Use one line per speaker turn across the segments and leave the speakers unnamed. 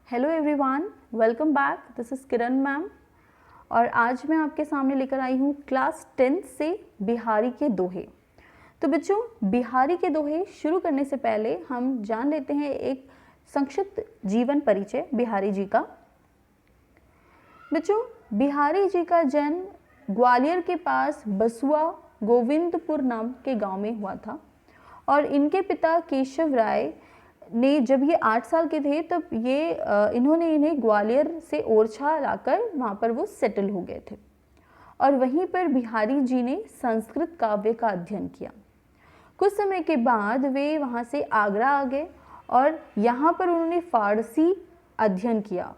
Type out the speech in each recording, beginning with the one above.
Hello everyone, welcome back. This is Kiran ma'am और आज मैं आपके सामने लेकर आई हूँ क्लास 10 से बिहारी के दोहे। तो बच्चों, बिहारी के दोहे शुरू करने से पहले हम जान लेते हैं एक संक्षिप्त जीवन परिचय बिहारी जी का। बच्चों, बिहारी जी का जन्म ग्वालियर के पास बसुआ गोविंदपुर नाम के गांव में हुआ था और इनके पिता केशव राय ने जब ये 8 साल के थे तब इन्होंने इन्हें ग्वालियर से ओरछा लाकर वहाँ पर वो सेटल हो गए थे और वहीं पर बिहारी जी ने संस्कृत काव्य का अध्ययन किया। कुछ समय के बाद वे वहाँ से आगरा आ गए और यहाँ पर उन्होंने फारसी अध्ययन किया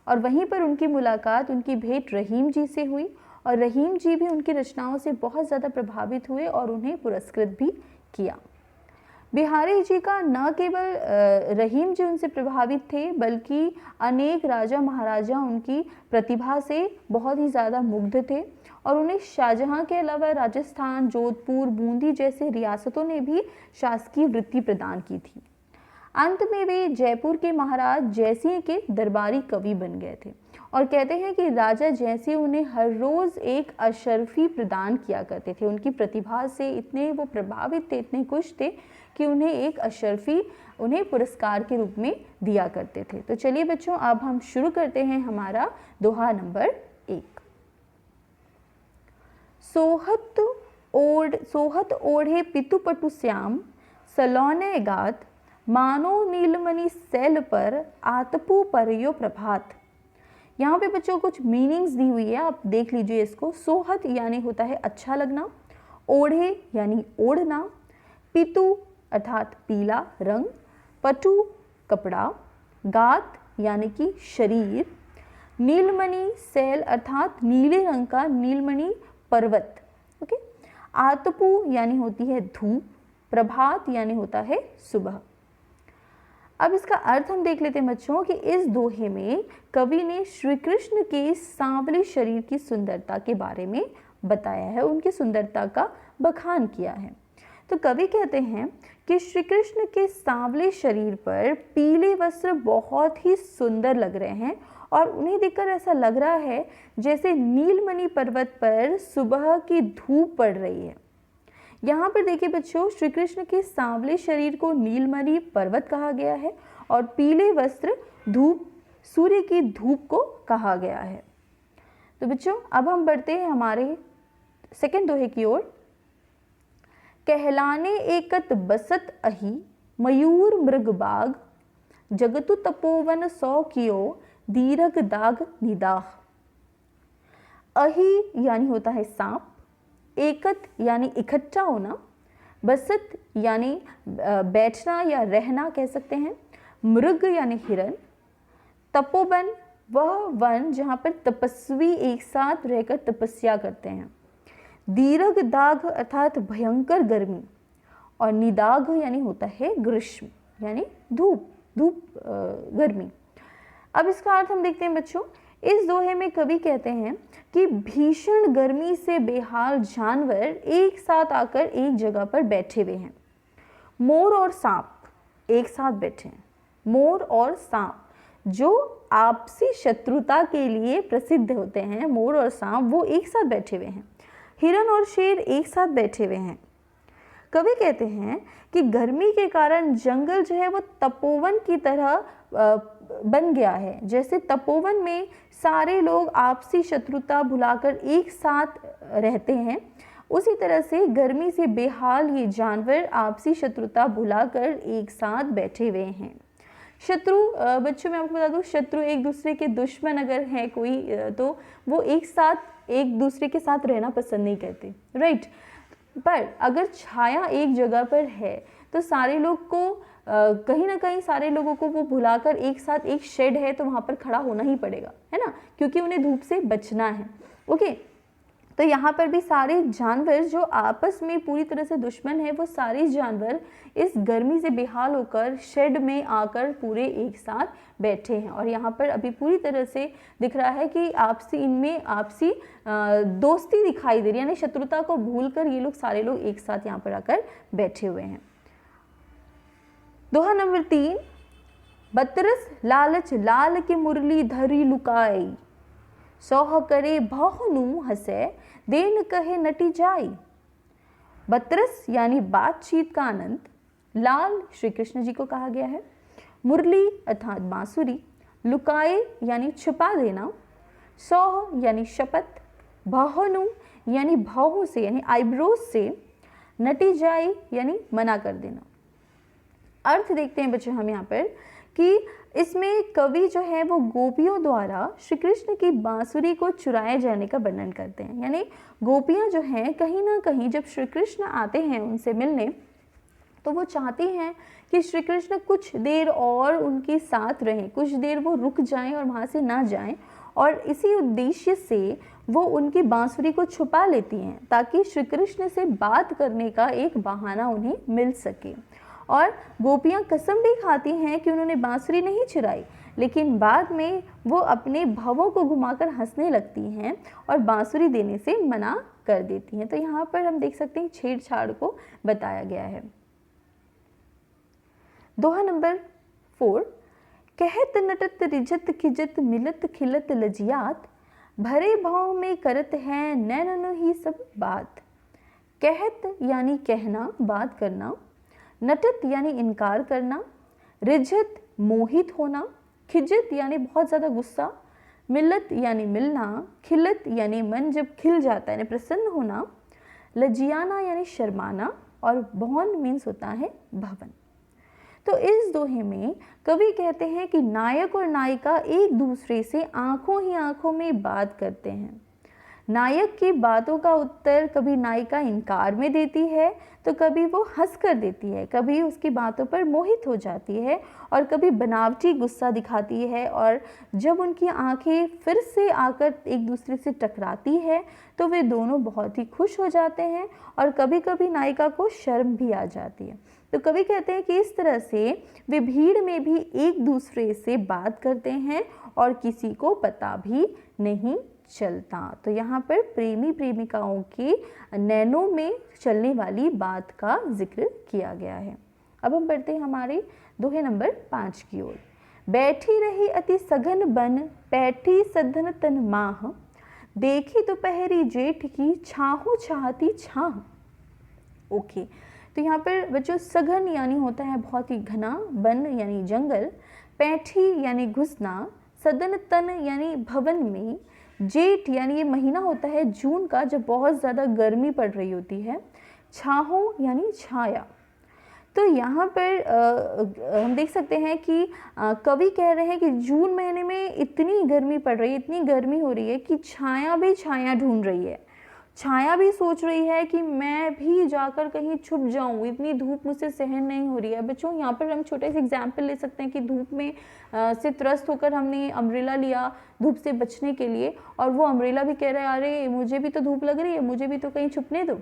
और वहीं पर उनकी मुलाकात, उनकी भेंट रहीम जी से हुई और रहीम जी भी उनकी रचनाओं से बहुत ज़्यादा प्रभावित हुए और उन्हें पुरस्कृत भी किया। बिहारी जी का न केवल रहीम जी उनसे प्रभावित थे बल्कि अनेक राजा महाराजा उनकी प्रतिभा से बहुत ही ज़्यादा मुग्ध थे और उन्हें शाहजहां के अलावा राजस्थान, जोधपुर, बूंदी जैसे रियासतों ने भी शासकीय वृत्ति प्रदान की थी। अंत में वे जयपुर के महाराज जयसिंह के दरबारी कवि बन गए थे और कहते हैं कि राजा जयसिंह उन्हें हर रोज़ एक अशर्फी प्रदान किया करते थे। उनकी प्रतिभा से इतने वो प्रभावित थे, इतने खुश थे कि उन्हें एक अशर्फी उन्हें पुरस्कार के रूप में दिया करते थे। तो चलिए बच्चों, अब हम शुरू करते हैं हमारा दोहा नंबर 1। सोहत ओढ़े पितुपटु श्याम, सलौने गात, मानो नीलमणि सैल पर, आतपू परयो प्रभात। यहाँ पे बच्चों कुछ मीनिंग्स दी हुई है, आप देख लीजिए इसको। सोहत यानी होता है अच्छा लगना, ओढ़े यानी ओढ़ना, पितु अर्थात पीला रंग, पटु कपड़ा, गात यानी कि शरीर, नीलमणि सैल अर्थात नीले रंग का नीलमणि पर्वत, ओके। आतपु यानी होती है धूप, प्रभात यानी होता है सुबह। अब इसका अर्थ हम देख लेते हैं बच्चों कि इस दोहे में कवि ने श्री कृष्ण के सांवले शरीर की सुंदरता के बारे में बताया है, उनकी सुंदरता का बखान किया है। तो कवि कहते हैं कि श्री कृष्ण के सांवले शरीर पर पीले वस्त्र बहुत ही सुंदर लग रहे हैं और उन्हें देखकर ऐसा लग रहा है जैसे नीलमणि पर्वत पर सुबह की धूप पड़ रही है। यहाँ पर देखिए बच्चों, श्री कृष्ण के सांवले शरीर को नीलमणि पर्वत कहा गया है और पीले वस्त्र धूप, सूर्य की धूप को कहा गया है। तो बच्चों, अब हम बढ़ते हैं हमारे सेकंड दोहे की ओर। कहलाने एकत बसत अहि, मयूर मृग बाग, जगतु तपोवन सौ कियो, दीर्घ दाग निदाह। अहि यानी होता है सांप, एकत यानी इकट्ठा होना, बसत यानी बैठना या रहना कह सकते हैं, मृग यानी हिरण, तपोवन वह वन जहाँ पर तपस्वी एक साथ रहकर तपस्या करते हैं, दीर्घ दाग अर्थात भयंकर गर्मी और निदाघ यानी होता है ग्रीष्म यानी धूप गर्मी। अब इसका अर्थ हम देखते हैं बच्चों। इस दोहे में कवि कहते हैं कि भीषण गर्मी से बेहाल जानवर एक साथ आकर एक जगह पर बैठे हुए हैं। मोर और सांप एक साथ बैठे हैं। मोर और सांप जो आपसी शत्रुता के लिए प्रसिद्ध होते हैं, मोर और सांप वो एक साथ बैठे हुए हैं। हिरण और शेर एक साथ बैठे हुए हैं। कवि कहते हैं कि गर्मी के कारण जंगल जो है वो तपोवन की तरह बन गया है। जैसे तपोवन में सारे लोग आपसी शत्रुता भुलाकर एक साथ रहते हैं, उसी तरह से गर्मी से बेहाल ये जानवर आपसी शत्रुता भुलाकर एक साथ बैठे हुए हैं। शत्रु बच्चों, मैं आपको बता दूं, शत्रु एक दूसरे के दुश्मन अगर है कोई तो वो एक दूसरे के साथ रहना पसंद नहीं करते, राइट। पर अगर छाया एक जगह पर है तो सारे लोग को कहीं ना कहीं सारे लोगों को वो भुलाकर एक साथ, एक शेड है तो वहाँ पर खड़ा होना ही पड़ेगा, है ना, क्योंकि उन्हें धूप से बचना है, ओके। तो यहाँ पर भी सारे जानवर जो आपस में पूरी तरह से दुश्मन है, वो सारे जानवर इस गर्मी से बेहाल होकर शेड में आकर पूरे एक साथ बैठे हैं और यहाँ पर अभी पूरी तरह से दिख रहा है कि इनमें आपसी दोस्ती दिखाई दे रही है, यानी शत्रुता को भूलकर ये लोग सारे लोग एक साथ यहाँ पर आकर बैठे हुए हैं। दोहा नंबर 3। बतरस लालच लाल के मुरली धरी लुकाई, सोह करे बहुनु हंसे देन कहे नटी जाई। बतरस यानी बातचीत का आनंद, लाल श्री कृष्ण जी को कहा गया है, मुरली अर्थात बांसुरी, लुकाए यानी छुपा देना, सोह यानी शपथ, बहुनु यानी भावों से यानी आईब्रोज से, नटी जाई यानी मना कर देना। अर्थ देखते हैं बच्चों हम यहाँ पर कि इसमें कवि जो है वो गोपियों द्वारा श्री कृष्ण की बांसुरी को चुराए जाने का वर्णन करते हैं। यानी गोपियाँ जो हैं कहीं ना कहीं जब श्री कृष्ण आते हैं उनसे मिलने तो वो चाहती हैं कि श्री कृष्ण कुछ देर और उनके साथ रहें, कुछ देर वो रुक जाएं और वहाँ से ना जाएं, और इसी उद्देश्य से वो उनकी बांसुरी को छुपा लेती हैं ताकि श्री कृष्ण से बात करने का एक बहाना उन्हें मिल सके। और गोपियाँ कसम भी खाती हैं कि उन्होंने बांसुरी नहीं चुराई, लेकिन बाद में वो अपने भवों को घुमाकर हंसने लगती हैं और बांसुरी देने से मना कर देती हैं। तो यहाँ पर हम देख सकते हैं छेड़छाड़ को बताया गया है। दोहा नंबर 4, कहत नटत रिझत खिजत मिलत खिलत लजियात, भरे भाव में करत है नैननो ही सब बात। कहत यानी कहना, बात करना, नटत यानी इनकार करना, रिझत मोहित होना, खिजत यानी बहुत ज़्यादा गुस्सा, मिलत यानी मिलना, खिलत यानी मन जब खिल जाता है यानी प्रसन्न होना, लजियाना यानी शर्माना, और भवन मीन्स होता है भवन। तो इस दोहे में कवि कहते हैं कि नायक और नायिका एक दूसरे से आंखों ही आंखों में बात करते हैं। नायक की बातों का उत्तर कभी नायिका इनकार में देती है तो कभी वो हंस कर देती है, कभी उसकी बातों पर मोहित हो जाती है और कभी बनावटी गुस्सा दिखाती है। और जब उनकी आंखें फिर से आकर एक दूसरे से टकराती है तो वे दोनों बहुत ही खुश हो जाते हैं और कभी कभी नायिका को शर्म भी आ जाती है। तो कवि कहते हैं कि इस तरह से वे भीड़ में भी एक दूसरे से बात करते हैं और किसी को पता भी नहीं चलता। तो यहाँ पर प्रेमी प्रेमिकाओं के नैनों में चलने वाली बात का जिक्र किया गया है। अब हम बढ़ते हैं हमारे दोहे नंबर 5 की ओर। बैठी रही अति सघन बन, पैठी सधन तन माह, देखी दोपहरी जेठ की छाहू छाहती छाह। ओके, तो यहाँ पर बच्चों सघन यानी होता है बहुत ही घना, बन यानी जंगल, पैठी यानी घुसना, सदन तन यानी भवन में, जेठ यानी ये महीना होता है जून का जब बहुत ज़्यादा गर्मी पड़ रही होती है, छाहों यानी छाया। तो यहाँ पर हम देख सकते हैं कि कवि कह रहे हैं कि जून महीने में इतनी गर्मी पड़ रही है, इतनी गर्मी हो रही है कि छाया भी छाया ढूंढ रही है, छाया भी सोच रही है कि मैं भी जाकर कहीं छुप जाऊं, इतनी धूप मुझसे सहन नहीं हो रही है। बच्चों यहाँ पर हम छोटे से एग्जाम्पल ले सकते हैं कि धूप में से त्रस्त होकर हमने अम्ब्रेला लिया धूप से बचने के लिए, और वो अम्ब्रेला भी कह रहा है अरे मुझे भी तो धूप लग रही है, मुझे भी तो कहीं छुपने दो,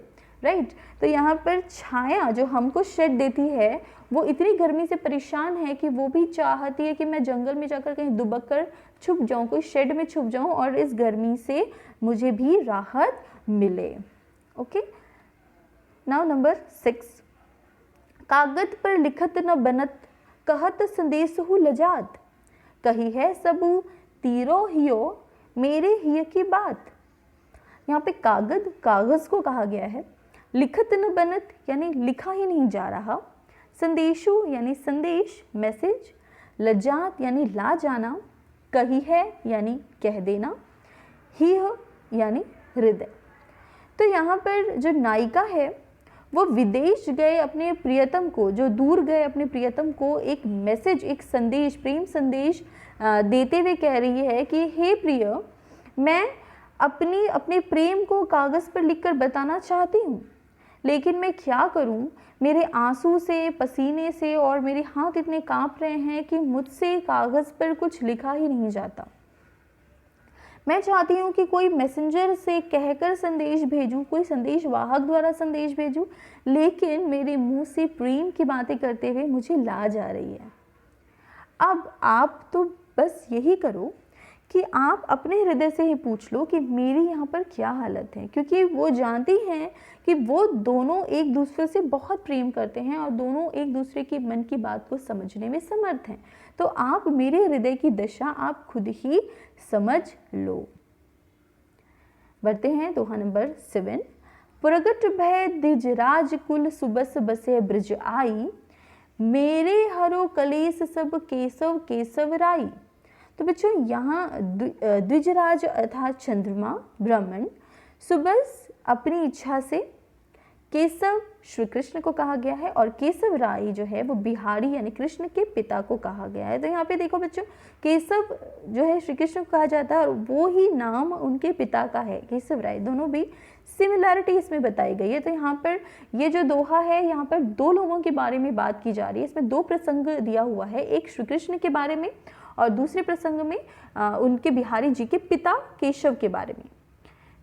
राइट। तो यहाँ पर छाया जो हमको शेड देती है वो इतनी गर्मी से परेशान है कि वो भी चाहती है कि मैं जंगल में जाकर कहीं दुबक कर छुप जाऊँ, कोई शेड में छुप जाऊँ और इस गर्मी से मुझे भी राहत मिले। ओके, नाउ नंबर 6, कागज पर लिखत न बनत, कहत संदेश हु लजात, कही है सबू तीरो हियो, मेरे हिय की बात। यहाँ पे कागज को कहा गया है, लिखत न बनत यानी लिखा ही नहीं जा रहा, संदेशु यानी संदेश मैसेज, लजात यानी ला जाना, कही है यानी कह देना, हिय यानी हृदय। तो यहाँ पर जो नायिका है वो विदेश गए अपने प्रियतम को, जो दूर गए अपने प्रियतम को एक मैसेज, एक संदेश, प्रेम संदेश देते हुए कह रही है कि हे प्रिय, मैं अपने प्रेम को कागज़ पर लिखकर बताना चाहती हूँ, लेकिन मैं क्या करूँ, मेरे आंसू से, पसीने से और मेरे हाथ इतने कांप रहे हैं कि मुझसे कागज़ पर कुछ लिखा ही नहीं जाता। मैं चाहती हूँ कि कोई मैसेंजर से कहकर संदेश भेजूँ, कोई संदेश वाहक द्वारा संदेश भेजूँ, लेकिन मेरे मुंह से प्रेम की बातें करते हुए मुझे ला जा रही है। अब आप तो बस यही करो कि आप अपने हृदय से ही पूछ लो कि मेरी यहाँ पर क्या हालत है, क्योंकि वो जानती हैं कि वो दोनों एक दूसरे से बहुत प्रेम करते हैं और दोनों एक दूसरे की मन की बात को समझने में समर्थ हैं। तो आप मेरे हृदय की दशा आप खुद ही समझ लो। बढ़ते हैं दोहा नंबर 7। प्रगट भय द्विजराज कुल सुबस बसे ब्रज आई, मेरे हरो कलेश सब केशव केशव राई। तो बच्चों यहाँ द्विजराज अर्थात चंद्रमा ब्राह्मण सुबस अपनी इच्छा से, केशव श्री कृष्ण को कहा गया है और केशव राय जो है वो बिहारी यानी कृष्ण के पिता को कहा गया है। तो यहाँ पे देखो बच्चों, केशव जो है श्री कृष्ण को कहा जाता है और वो ही नाम उनके पिता का है केशव राय। दोनों भी सिमिलैरिटी इसमें बताई गई है। तो यहाँ पर ये जो दोहा है यहाँ पर दो लोगों के बारे में बात की जा रही है। इसमें दो प्रसंग दिया हुआ है, एक श्री कृष्ण के बारे में और दूसरे प्रसंग में उनके बिहारी जी के पिता केशव के बारे में।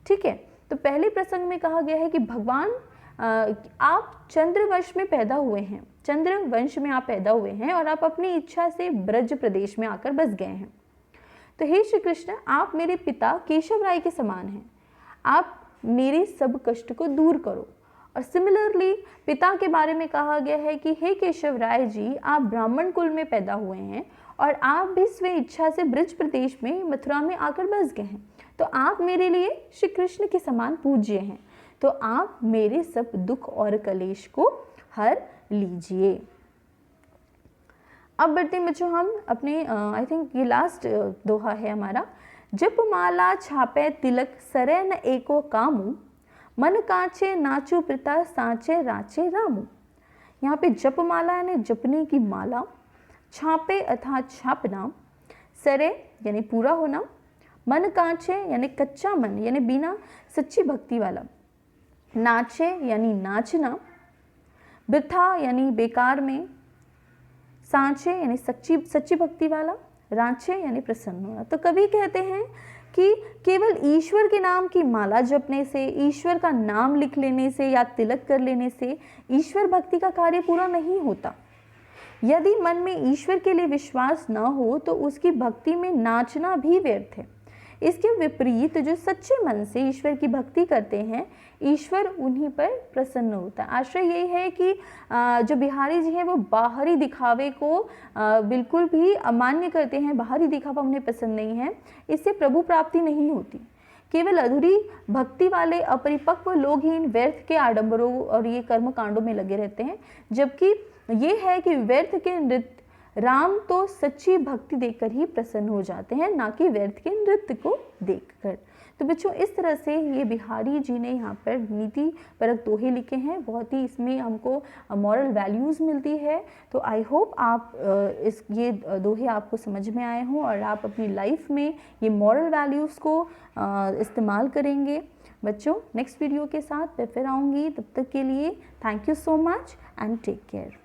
ठीक है, तो पहले प्रसंग में कहा गया है कि भगवान आप चंद्रवंश में पैदा हुए हैं, चंद्र वंश में आप पैदा हुए हैं और आप अपनी इच्छा से ब्रज प्रदेश में आकर बस गए हैं। तो हे श्री कृष्ण, आप मेरे पिता केशव राय के समान हैं, आप मेरे सब कष्ट को दूर करो। और सिमिलरली पिता के बारे में कहा गया है कि हे केशव राय जी, आप ब्राह्मण कुल में पैदा हुए हैं और आप भी स्व इच्छा से ब्रज प्रदेश में मथुरा में आकर बस गए हैं। तो आप मेरे लिए श्री कृष्ण के समान पूज्य हैं, तो आप मेरे सब दुख और कलेश को हर लीजिए। अब बढ़ते हैं बच्चों हम अपने आई थिंक ये लास्ट दोहा है हमारा। जप माला छापे तिलक सरे न एको कामू, मन कांचे नाचू पिता सांचे राचे रामू। यहाँ पे जप माला यानी जपने की माला, छापे अर्थात छापना, सरे यानी पूरा होना, मन कांचे यानी कच्चा मन यानी बिना सच्ची भक्ति वाला, नाचे यानी नाचना, वृथा यानी बेकार में, सांचे यानी सच्ची भक्ति वाला, रांचे यानी प्रसन्न होना। तो कवि कहते हैं कि केवल ईश्वर के नाम की माला जपने से, ईश्वर का नाम लिख लेने से या तिलक कर लेने से ईश्वर भक्ति का कार्य पूरा नहीं होता। यदि मन में ईश्वर के लिए विश्वास न हो तो उसकी भक्ति में नाचना भी व्यर्थ है। इसके विपरीत जो सच्चे मन से ईश्वर की भक्ति करते हैं, ईश्वर उन्हीं पर प्रसन्न होता है। आशय यही है कि जो बिहारी जी हैं वो बाहरी दिखावे को बिल्कुल भी अमान्य करते हैं, बाहरी दिखावा उन्हें पसंद नहीं है, इससे प्रभु प्राप्ति नहीं होती। केवल अधूरी भक्ति वाले अपरिपक्व लोग ही इन व्यर्थ के आडंबरों और ये कर्म कांडों में लगे रहते हैं, जबकि ये है कि व्यर्थ के नृत्य राम तो सच्ची भक्ति देखकर ही प्रसन्न हो जाते हैं, ना कि व्यर्थ के नृत्य को देखकर। तो बच्चों इस तरह से ये बिहारी जी ने यहाँ पर नीति परक दोहे लिखे हैं, बहुत ही इसमें हमको मॉरल वैल्यूज़ मिलती है। तो आई होप आप ये दोहे आपको समझ में आए हों और आप अपनी लाइफ में ये मॉरल वैल्यूज़ को इस्तेमाल करेंगे। बच्चों नेक्स्ट वीडियो के साथ मैं फिर आऊँगी, तब तक के लिए thank you so much and take care.